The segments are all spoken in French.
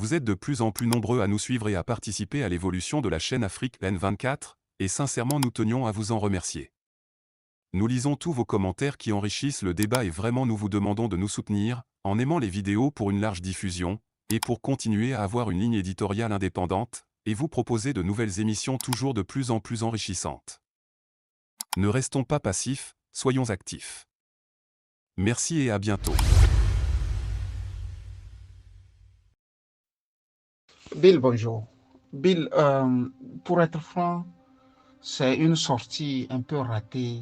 Vous êtes de plus en plus nombreux à nous suivre et à participer à l'évolution de la chaîne Afrique N24, et sincèrement nous tenions à vous en remercier. Nous lisons tous vos commentaires qui enrichissent le débat et vraiment nous vous demandons de nous soutenir, en aimant les vidéos pour une large diffusion, et pour continuer à avoir une ligne éditoriale indépendante, et vous proposer de nouvelles émissions toujours de plus en plus enrichissantes. Ne restons pas passifs, soyons actifs. Merci et à bientôt. Bill, bonjour. Bill, pour être franc, c'est une sortie un peu ratée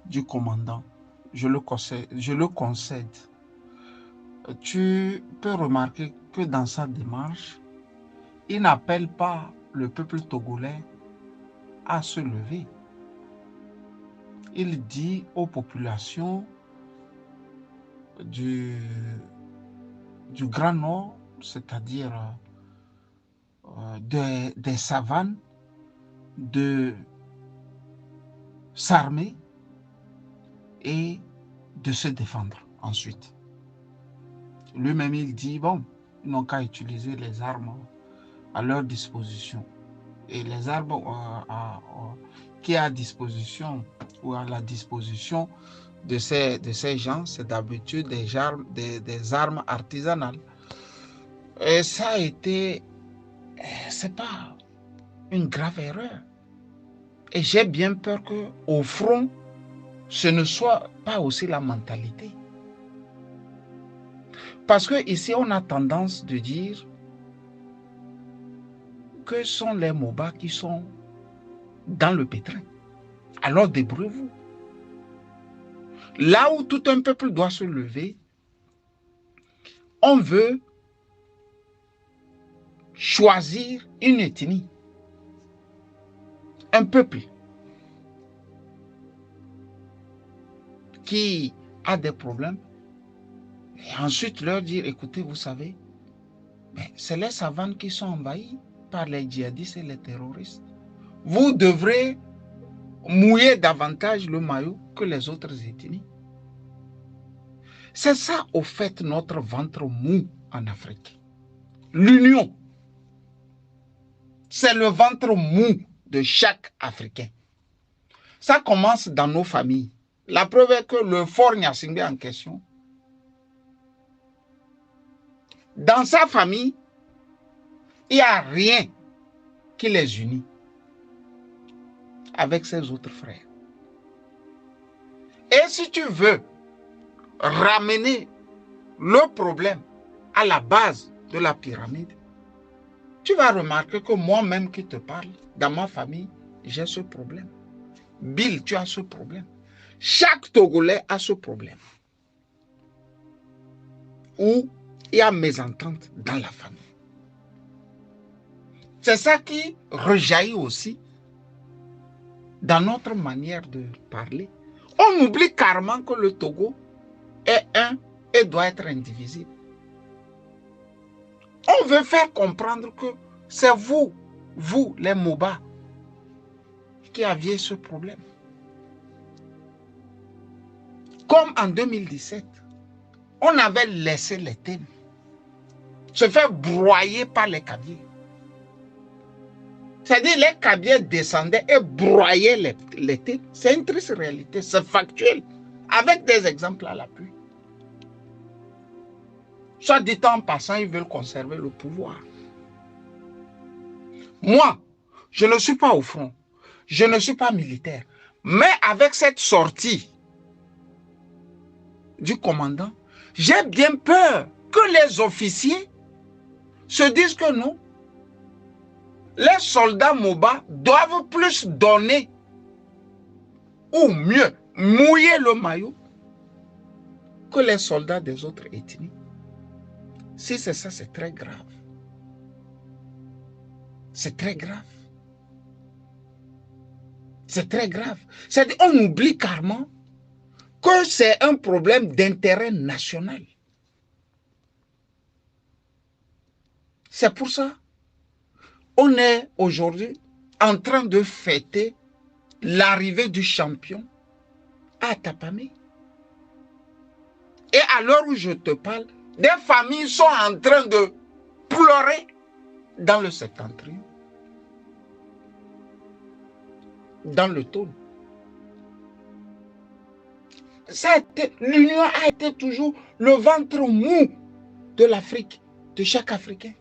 du commandant. Je le concède. Tu peux remarquer que dans sa démarche, il n'appelle pas le peuple togolais à se lever. Il dit aux populations du Grand Nord, c'est-à-dire des savanes, de s'armer et de se défendre ensuite. Lui-même, il dit, bon, ils n'ont qu'à utiliser les armes à leur disposition. Et les armes qui est à disposition ou à la disposition de ces gens, c'est d'habitude des armes artisanales. Et ça a été, c'est pas une grave erreur. Et j'ai bien peur qu'au front, ce ne soit pas aussi la mentalité. Parce qu'ici, on a tendance de dire que ce sont les MOBA qui sont dans le pétrin. Alors débrouillez-vous. Là où tout un peuple doit se lever, on veut choisir une ethnie, un peuple qui a des problèmes, et ensuite leur dire, écoutez, vous savez, c'est les savanes qui sont envahies par les djihadistes et les terroristes. Vous devrez mouiller davantage le maillot que les autres ethnies. C'est ça, au fait, notre ventre mou en Afrique. L'union, c'est le ventre mou de chaque Africain. Ça commence dans nos familles. La preuve est que le fort Nyasingbe en question, dans sa famille, il n'y a rien qui les unit avec ses autres frères. Et si tu veux ramener le problème à la base de la pyramide, tu vas remarquer que moi-même qui te parle, dans ma famille, j'ai ce problème. Bill, tu as ce problème. Chaque Togolais a ce problème. Où il y a mésentente dans la famille. C'est ça qui rejaillit aussi dans notre manière de parler. On oublie carrément que le Togo est un et doit être indivisible. On veut faire comprendre que c'est vous, les MOBA, qui aviez ce problème. Comme en 2017, on avait laissé les thèmes se faire broyer par les cabiers. C'est-à-dire les cabiers descendaient et broyaient les thèmes. C'est une triste réalité, c'est factuel, avec des exemples à l'appui. Soit dit en passant, ils veulent conserver le pouvoir. Moi, je ne suis pas au front, je ne suis pas militaire, mais avec cette sortie du commandant, j'ai bien peur que les officiers se disent que non, les soldats MOBA doivent plus donner ou mieux mouiller le maillot que les soldats des autres ethnies. Si c'est ça, c'est très grave. C'est très grave. C'est très grave. C'est-à-dire qu'on oublie carrément que c'est un problème d'intérêt national. C'est pour ça on est aujourd'hui en train de fêter l'arrivée du champion à Tapamé. Et à l'heure où je te parle, des familles sont en train de pleurer dans le septentrion, dans le Tôle. L'Union a été toujours le ventre mou de l'Afrique, de chaque Africain.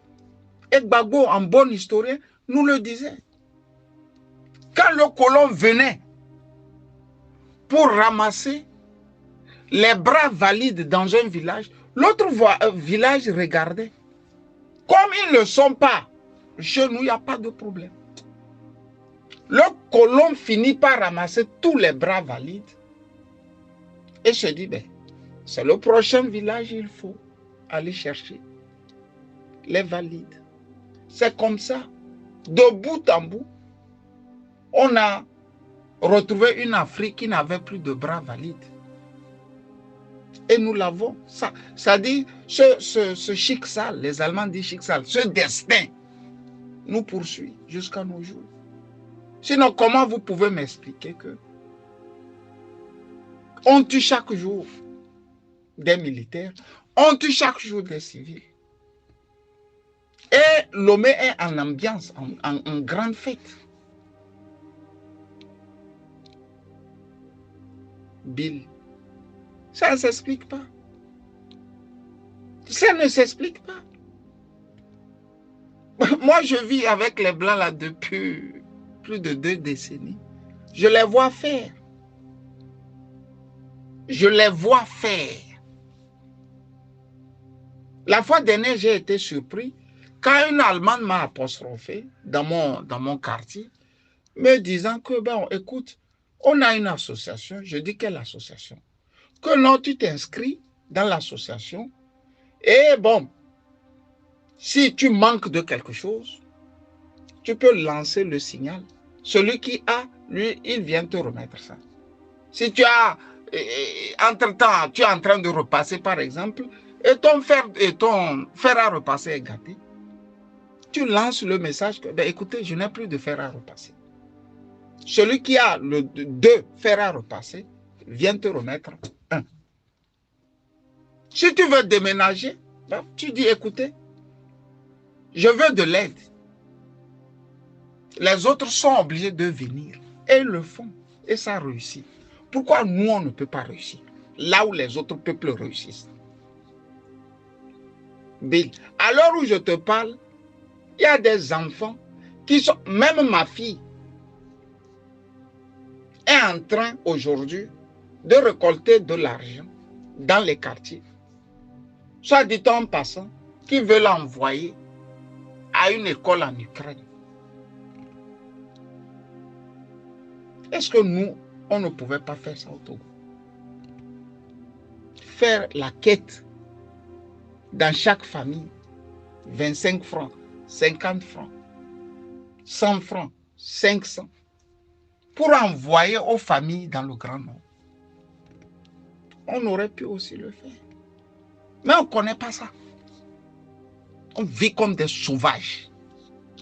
Et Gbagbo, en bon historien, nous le disait. Quand le colon venait pour ramasser les bras valides dans un village, l'autre village regardait. Comme ils ne le sont pas, chez nous, il n'y a pas de problème. Le colon finit par ramasser tous les bras valides et se dit, ben, c'est le prochain village, il faut aller chercher les valides. C'est comme ça, de bout en bout, on a retrouvé une Afrique qui n'avait plus de bras valides. Et nous l'avons. Ça dit, ce Schicksal, les Allemands disent Schicksal, ce destin nous poursuit jusqu'à nos jours. Sinon, comment vous pouvez m'expliquer que on tue chaque jour des militaires, on tue chaque jour des civils. Et Lomé est en ambiance, en grande fête. Bill, ça ne s'explique pas. Ça ne s'explique pas. Moi, je vis avec les Blancs là depuis plus de 2 décennies. Je les vois faire. Je les vois faire. La fois dernière, j'ai été surpris quand une Allemande m'a apostrophé dans mon quartier, me disant que, bon, écoute, on a une association. Je dis quelle association? Que non, tu t'inscris dans l'association et bon, si tu manques de quelque chose, tu peux lancer le signal. Celui qui a, lui, il vient te remettre ça. Si tu as, entre-temps, tu es en train de repasser, par exemple, et ton fer à repasser est gâté, tu lances le message que, ben, écoutez, je n'ai plus de fer à repasser. Celui qui a 2 fers à repasser vient te remettre 1. Si tu veux déménager, ben, tu dis, écoutez, je veux de l'aide. Les autres sont obligés de venir. Et ils le font. Et ça réussit. Pourquoi nous, on ne peut pas réussir? Là où les autres peuples réussissent. Bill, à l'heure où je te parle, il y a des enfants qui sont... Même ma fille est en train aujourd'hui de récolter de l'argent dans les quartiers. Soit dit en passant, qui veut l'envoyer à une école en Ukraine. Est-ce que nous, on ne pouvait pas faire ça au Togo? Faire la quête dans chaque famille, 25 francs, 50 francs, 100 francs, 500, pour envoyer aux familles dans le Grand Nord. On aurait pu aussi le faire. Mais on ne connaît pas ça. On vit comme des sauvages.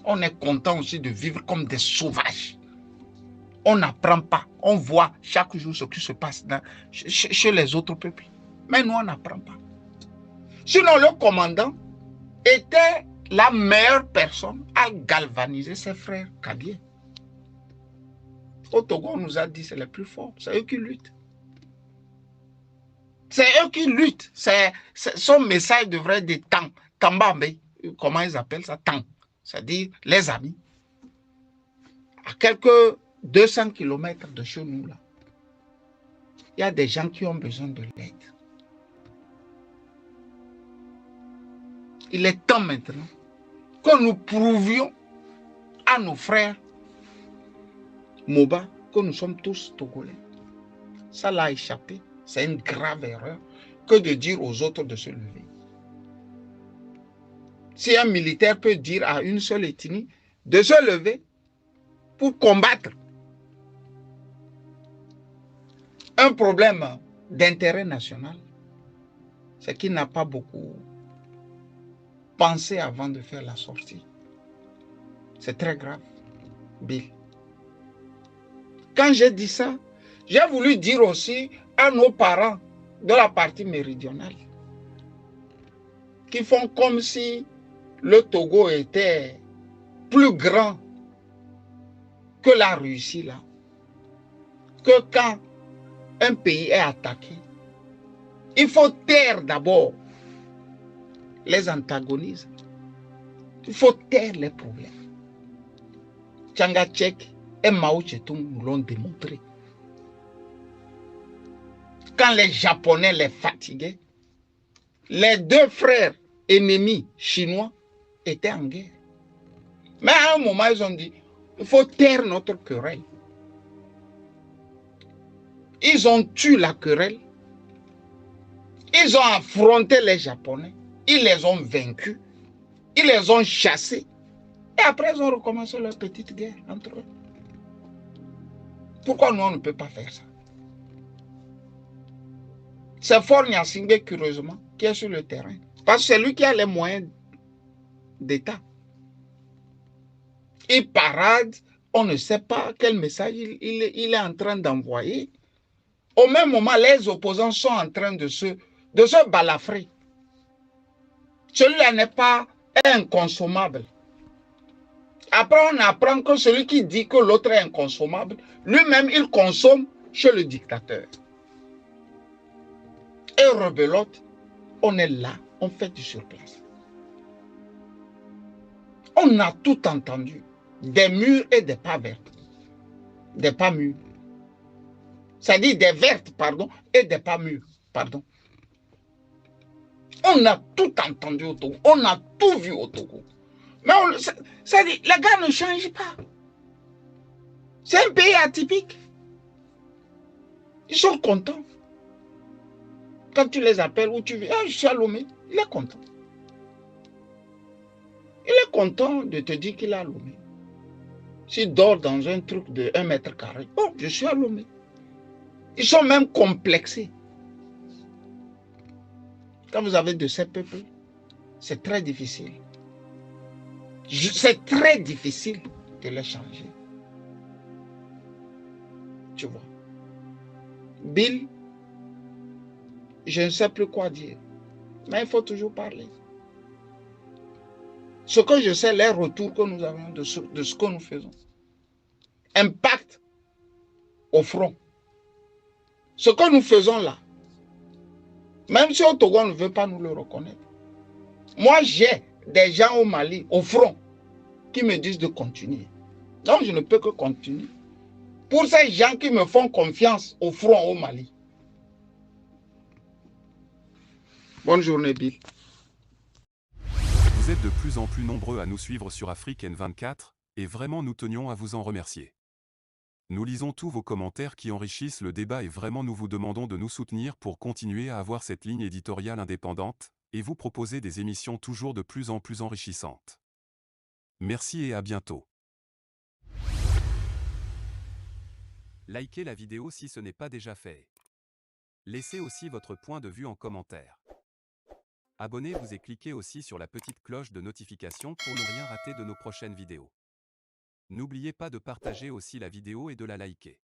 On est content aussi de vivre comme des sauvages. On n'apprend pas. On voit chaque jour ce qui se passe chez les autres peuples. Mais nous, on n'apprend pas. Sinon, le commandant était la meilleure personne à galvaniser ses frères kabyles. Au Togo, on nous a dit que c'est les plus forts. C'est eux qui luttent. C'est eux qui luttent. Son message devrait être des tangs. Tambambe, comment ils appellent ça? Tangs. C'est-à-dire les amis. À quelques 200 km de chez nous, là, il y a des gens qui ont besoin de l'aide. Il est temps maintenant que nous prouvions à nos frères Moba que nous sommes tous Togolais. Ça l'a échappé. C'est une grave erreur que de dire aux autres de se lever. Si un militaire peut dire à une seule ethnie de se lever pour combattre un problème d'intérêt national, c'est qu'il n'a pas beaucoup pensé avant de faire la sortie. C'est très grave, Bill. Quand j'ai dit ça, j'ai voulu dire aussi à nos parents de la partie méridionale qui font comme si le Togo était plus grand que la Russie, là, que quand un pays est attaqué, il faut taire d'abord les antagonismes. Il faut taire les problèmes. Tchangachek et Mao Tse-tung nous l'ont démontré. Quand les Japonais les fatiguaient, les deux frères ennemis chinois étaient en guerre. Mais à un moment, ils ont dit, il faut taire notre querelle. Ils ont tué la querelle. Ils ont affronté les Japonais. Ils les ont vaincus. Ils les ont chassés. Et après, ils ont recommencé leur petite guerre entre eux. Pourquoi nous, on ne peut pas faire ça? C'est Faure Gnassingbé, curieusement, qui est sur le terrain. Parce que c'est lui qui a les moyens d'État. Il parade, on ne sait pas quel message il est en train d'envoyer. Au même moment, les opposants sont en train de se balafrer. Celui-là n'est pas inconsommable. Après, on apprend que celui qui dit que l'autre est inconsommable, lui-même, il consomme chez le dictateur. Et rebelote, on est là, on fait du surplace. On a tout entendu. Des mûres et des pas vertes. Des pas mûres. C'est-à-dire des vertes, pardon, et des pas mûres, pardon. On a tout entendu au Togo. On a tout vu au Togo. Mais ça dit, les gars ne changent pas. C'est un pays atypique. Ils sont contents. Quand tu les appelles ou tu viens, je suis à Lomé, il est content. Il est content de te dire qu'il est à Lomé. S'il dort dans un truc de 1 mètre carré, oh, je suis à Lomé. Ils sont même complexés. Quand vous avez de ces peuples, c'est très difficile. C'est très difficile de les changer. Tu vois. Bill, je ne sais plus quoi dire. Mais il faut toujours parler. Ce que je sais, les retours que nous avons de ce que nous faisons. Impact au front. Ce que nous faisons là, même si au Togo on ne veut pas nous le reconnaître. Moi, j'ai des gens au Mali, au front, qui me disent de continuer. Donc, je ne peux que continuer. Pour ces gens qui me font confiance au front au Mali. Bonne journée, Bill. Vous êtes de plus en plus nombreux à nous suivre sur Afrique N24, et vraiment nous tenions à vous en remercier. Nous lisons tous vos commentaires qui enrichissent le débat et vraiment nous vous demandons de nous soutenir pour continuer à avoir cette ligne éditoriale indépendante, et vous proposer des émissions toujours de plus en plus enrichissantes. Merci et à bientôt. Likez la vidéo si ce n'est pas déjà fait. Laissez aussi votre point de vue en commentaire. Abonnez-vous et cliquez aussi sur la petite cloche de notification pour ne rien rater de nos prochaines vidéos. N'oubliez pas de partager aussi la vidéo et de la liker.